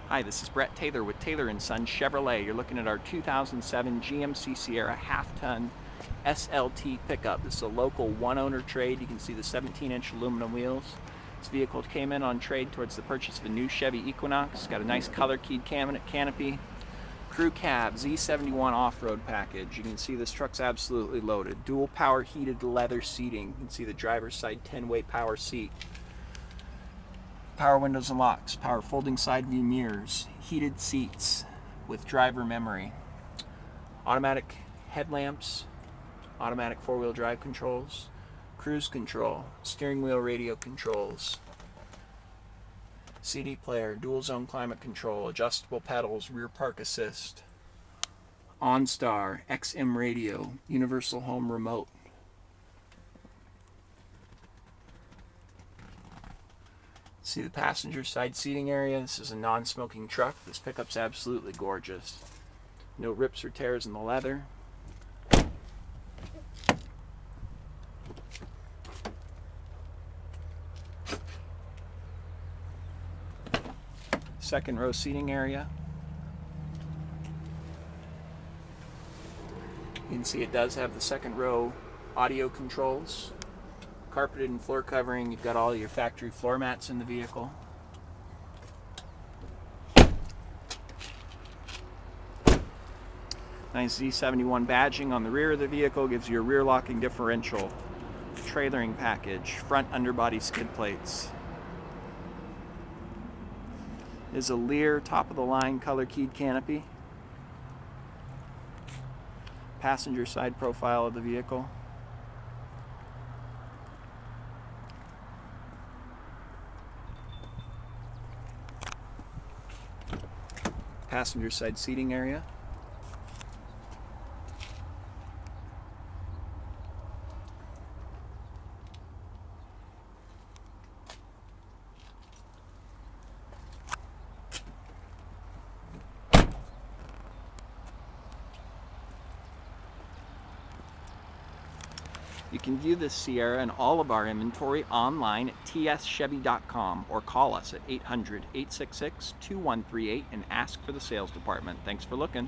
Hi, this is Brett Taylor with Taylor & Son Chevrolet. You're looking at our 2007 GMC Sierra half-ton SLT pickup. This is a local one-owner trade. You can see the 17-inch aluminum wheels. This vehicle came in on trade towards the purchase of a new Chevy Equinox. It's got a nice color-keyed canopy. Crew cab, Z71 off-road package. You can see this truck's absolutely loaded. Dual power heated leather seating. You can see the driver's side 10-way power seat. Power windows and locks, power folding side view mirrors, heated seats with driver memory, automatic headlamps, automatic four-wheel drive controls, cruise control, steering wheel radio controls, CD player, dual zone climate control, adjustable pedals, rear park assist, OnStar, XM radio, universal home remote. See the passenger side seating area. This is a non-smoking truck. This pickup's absolutely gorgeous. No rips or tears in the leather. Second row seating area. You can see it does have the second row audio controls. Carpeted and floor covering. You've got all your factory floor mats in the vehicle. Nice Z71 badging on the rear of the vehicle gives you a rear locking differential. Trailering package, front underbody skid plates. Is a Lear top of the line color keyed canopy. Passenger side profile of the vehicle. Passenger side seating area. You can view this Sierra and all of our inventory online at tschevy.com or call us at 800-866-2138 and ask for the sales department. Thanks for looking.